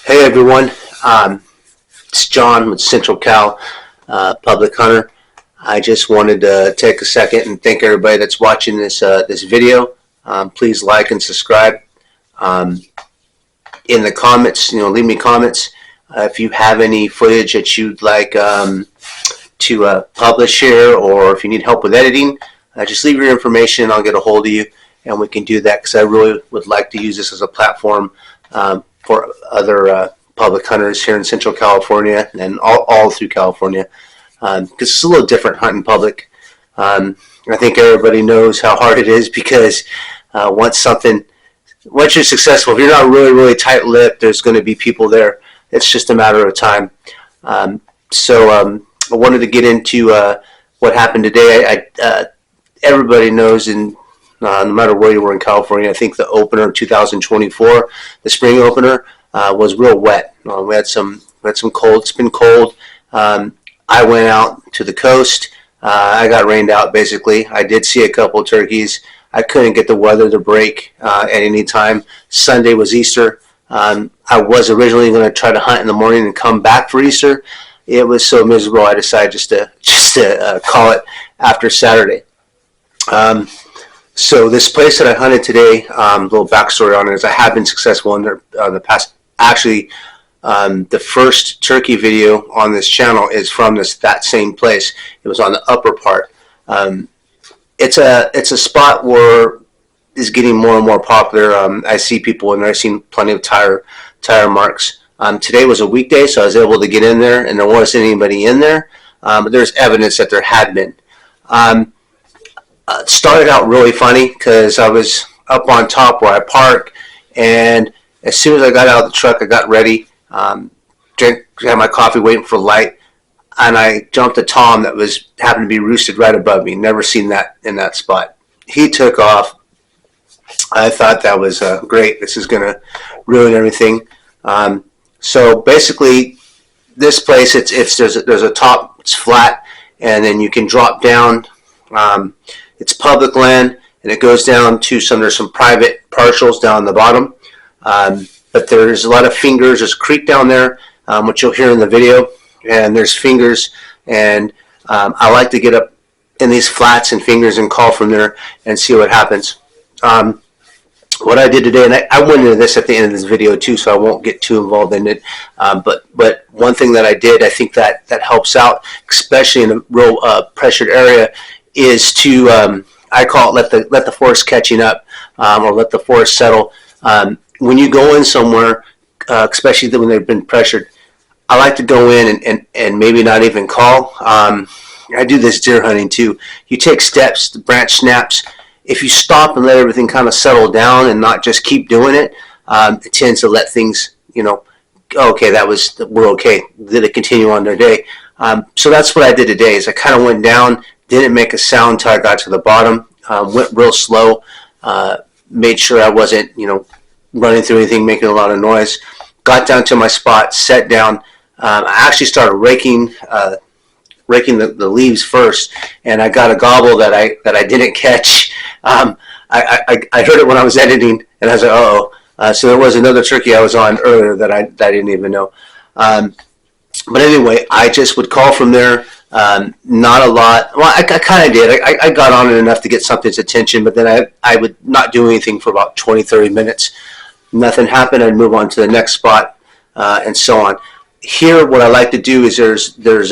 Hey everyone, it's John with Central Cal Public Hunter. I just wanted to take a second and thank everybody that's watching this video. Please like and subscribe. In the comments, leave me comments if you have any footage that you'd like to publish here, or if you need help with editing. Just leave your information and I'll get a hold of you, and we can do that, because I really would like to use this as a platform for other public hunters here in Central California and all through California, because it's a little different hunting public. I think everybody knows how hard it is, because once you're successful, if you're not really tight-lipped, there's going to be people there. It's just a matter of time. So I wanted to get into what happened today. Everybody knows, no matter where you were in California, I think the opener of 2024, the spring opener, was real wet. We had some cold. It's been cold. I went out to the coast. I got rained out, basically. I did see a couple of turkeys. I couldn't get the weather to break at any time. Sunday was Easter. I was originally going to try to hunt in the morning and come back for Easter. It was so miserable, I decided just to call it after Saturday. So this place that I hunted today, a little backstory on it is I have been successful in the past. Actually, the first turkey video on this channel is from that same place. It was on the upper part. It's a spot where is getting more and more popular. I see people in there. I've seen plenty of tire marks. Today was a weekday, so I was able to get in there, and there wasn't anybody in there. But there's evidence that there had been. Started out really funny, because I was up on top where I park, and as soon as I got out of the truck, I got ready, had my coffee, waiting for light, and I jumped a tom that happened to be roosted right above me. Never seen that in that spot. He took off. I thought that was great. This is going to ruin everything. So basically, this place, there's a top. It's flat, and then you can drop down. It's public land, and it goes down to there's some private partials down the bottom. But there's a lot of fingers. There's a creek down there, which you'll hear in the video, and there's fingers. And I like to get up in these flats and fingers and call from there and see what happens. What I did today, and I went into this at the end of this video too, so I won't get too involved in it. But one thing that I did, I think that helps out, especially in a real pressured area, is to I call it let the forest catching up, or let the forest settle. When you go in somewhere, especially when they've been pressured, I like to go in and maybe not even call. I do this deer hunting too. You take steps, the branch snaps. If you stop and let everything kind of settle down and not just keep doing it, it tends to let things, okay, we're okay. Did it continue on their day? So that's what I did today. Is I kind of went down, didn't make a sound until I got to the bottom. Went real slow. Made sure I wasn't, running through anything, making a lot of noise. Got down to my spot, sat down. I actually started raking the leaves first, and I got a gobble that I didn't catch. I heard it when I was editing, and I was like, uh-oh. So there was another turkey I was on earlier that I didn't even know. But anyway, I just would call from there. Not a lot. Well, I kind of did. I got on it enough to get something's attention, but then I would not do anything for about 20-30 minutes. Nothing happened. I'd move on to the next spot, and so on. Here, what I like to do is there's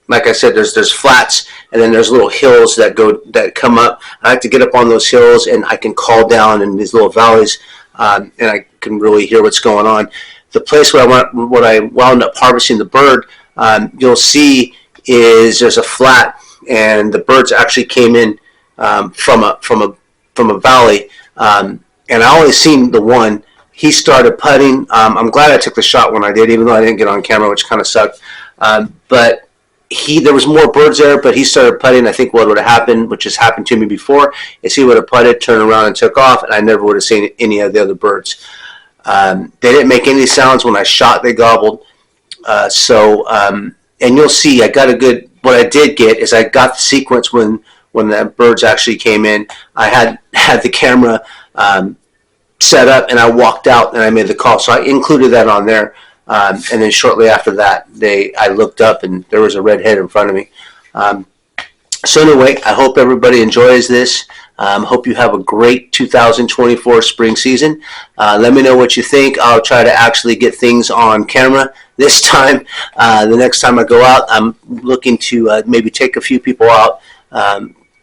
like I said, there's flats, and then there's little hills that come up. I like to get up on those hills, and I can call down in these little valleys, and I can really hear what's going on. The place where I wound up harvesting the bird, you'll see is there's a flat, and the birds actually came in from a valley, and I only seen the one. He started putting. I'm glad I took the shot when I did, even though I didn't get on camera, which kind of sucked. But there was more birds there, but he started putting. I think what would have happened, which has happened to me before, is he would have putted, turned around, and took off, and I never would have seen any of the other birds. They didn't make any sounds when I shot. They gobbled. And you'll see, I got a good. What I did get is I got the sequence when the birds actually came in. I had the camera set up, and I walked out and I made the call. So I included that on there. And then shortly after that, I looked up and there was a red head in front of me. So anyway, I hope everybody enjoys this. Hope you have a great 2024 spring season. Let me know what you think. I'll try to actually get things on camera this time. The next time I go out, I'm looking to maybe take a few people out.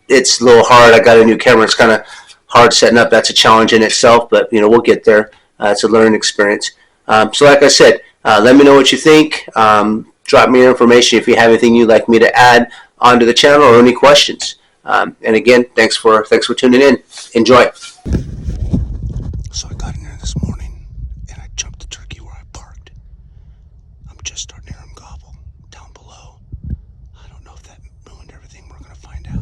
It's a little hard. I got a new camera. It's kind of hard setting up. That's a challenge in itself, but we'll get there. It's a learning experience. So like I said, let me know what you think. Drop me your information if you have anything you'd like me to add onto the channel or any questions. And again, thanks for tuning in. Enjoy. So I got in there this morning and I jumped the turkey where I parked. I'm just starting to hear him gobble down below. I don't know if that ruined everything. We're going to find out.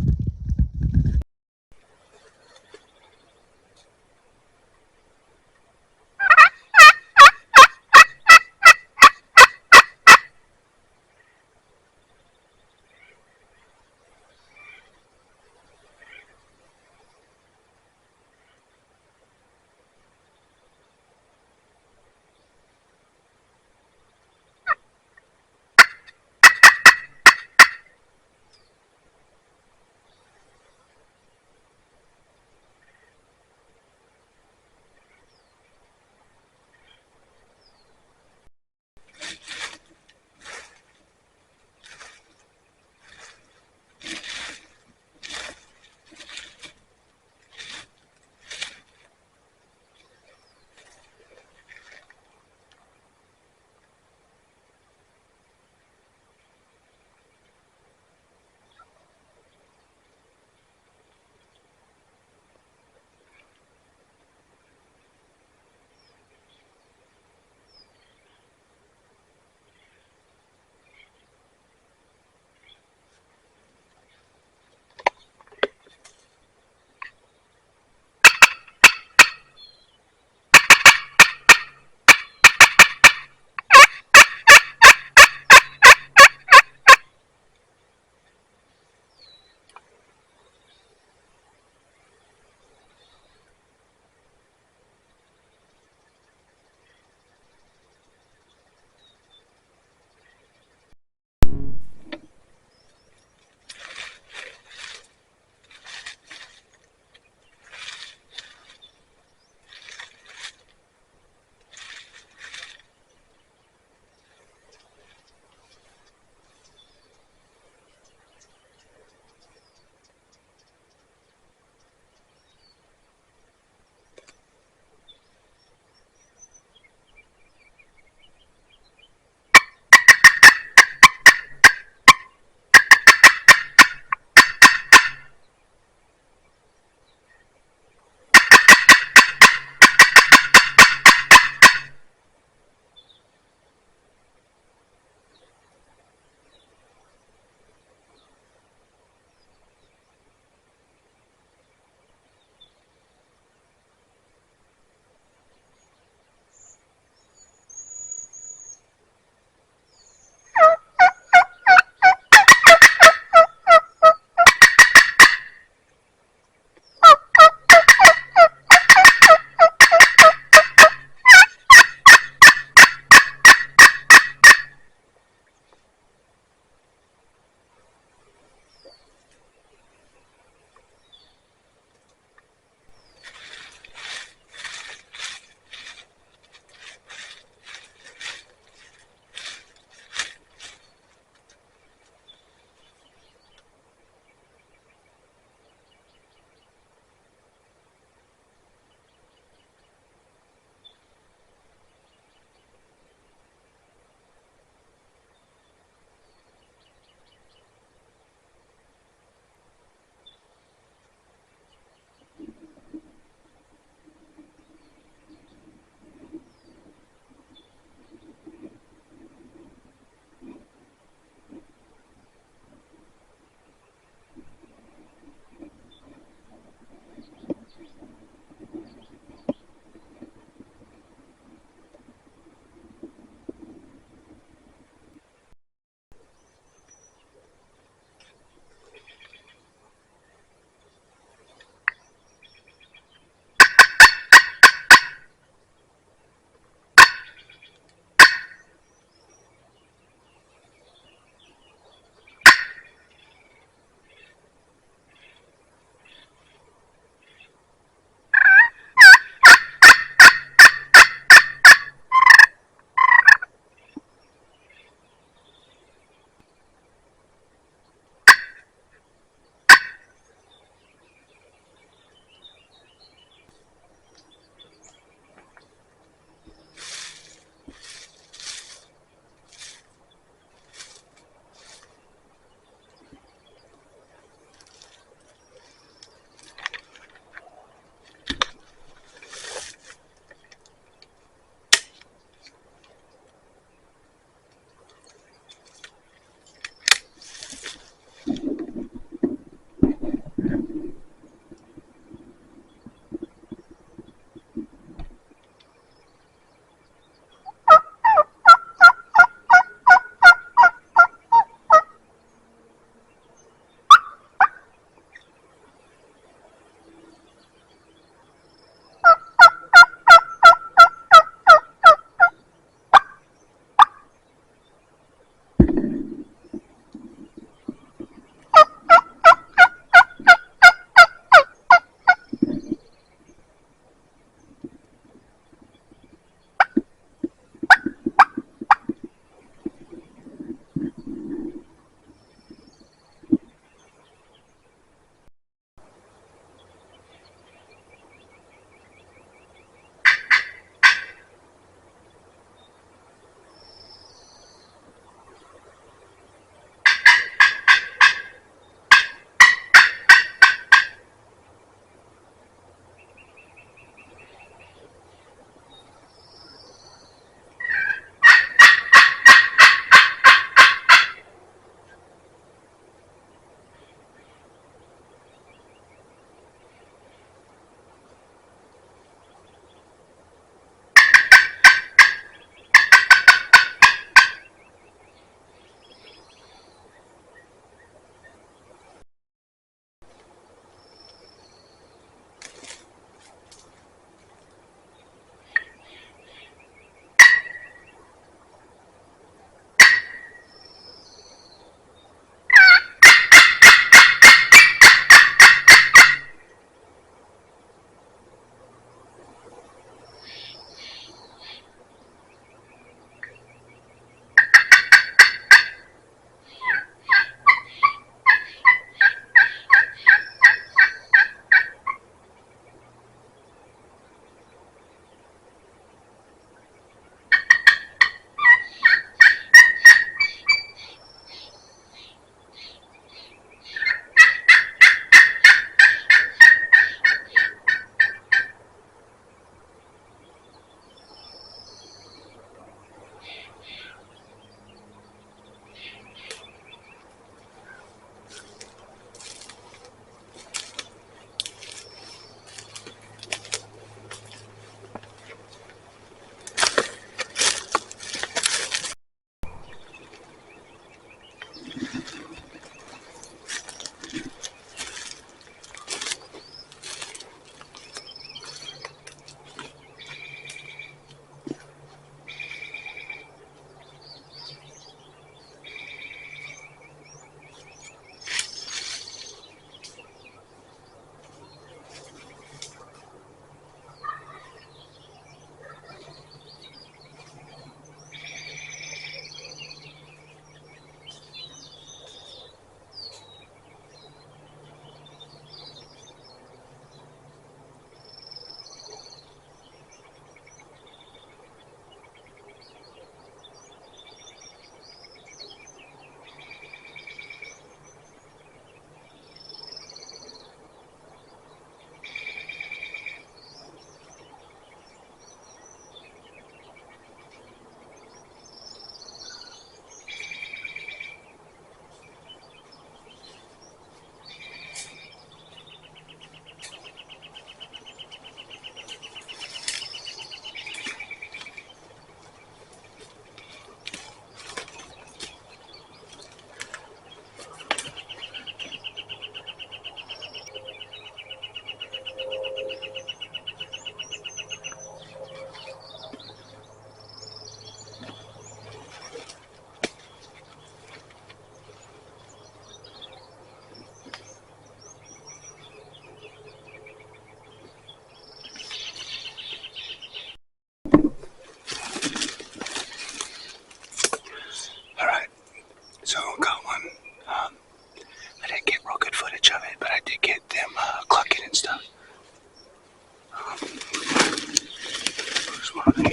So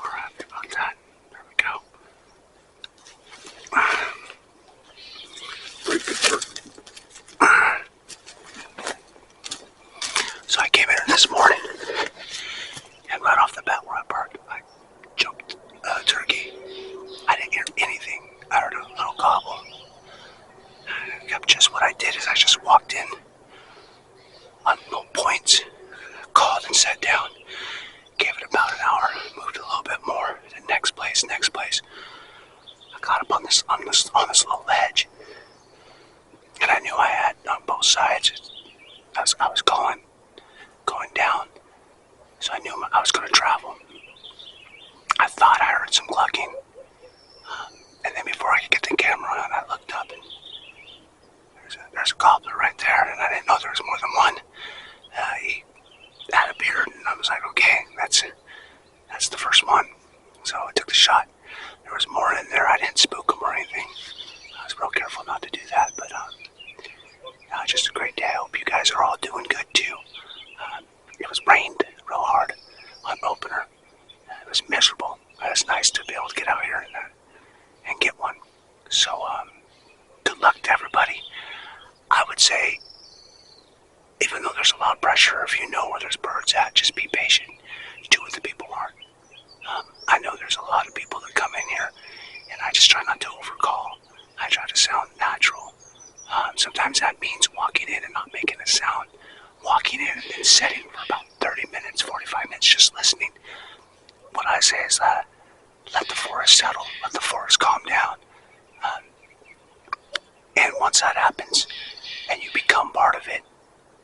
we're happy about that. There we go. Very good. So I came in this morning, and right off the bat where I parked, I jumped a turkey. I didn't hear anything. I heard a little gobble. Just what I did is I just walked in on little points, called and sat down, gave it about an hour, moved a little bit more, then next place. I got up on this little ledge, and I knew I had on both sides. I was going down, so I knew I was going to travel. I thought I heard some clucking, and then before I could get the camera on, I looked up and there's a gobbler right there, and I didn't know there was more than one. He had a beard, and I was like, okay, that's the first one. So I took the shot. There was more in there. I didn't spook him or anything. I was real careful not to do that, but just a great day. I hope you guys are all doing good too. It was rained real hard on opener. It was miserable. It's nice to be able to get out here and get one. So good luck to everybody. I would say, even though there's a lot of pressure, if you know where there's birds at, just be patient. Do what the people aren't. I know there's a lot of people that come in here, and I just try not to overcall. I try to sound natural. Sometimes that means walking in and not making a sound. Walking in and then sitting for about 30 minutes, 45 minutes, just listening. What I say is let the forest settle, let the forest calm down. And once that happens, and you become part of it,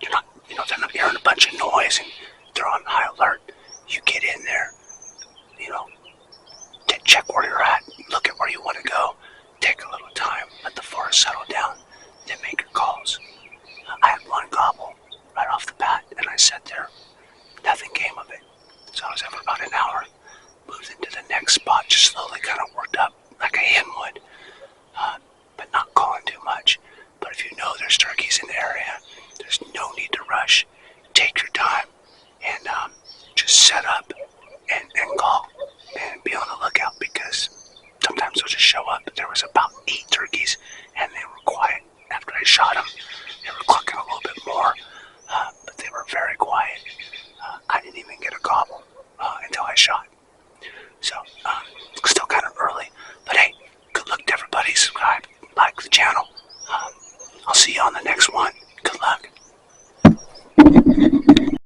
you're not, they're not hearing a bunch of noise and they're on high alert. You get in there, check where you're at, look at where you want to go, take a little time, let the forest settle down, then make your calls. I had one gobble right off the bat, and I sat there. Nothing came of it. So I was there for about an hour, moved into the next spot, just slowly kind of worked up like a hen would, but not calling too much. But if you know there's turkeys in the area, there's no need to rush. Take your time and just set up and call and be on the lookout, because sometimes they'll just show up. There was about 8 turkeys, and they were quiet. After I shot them, they were clucking a little bit more, but they were very quiet. I didn't even get a gobble until I shot. So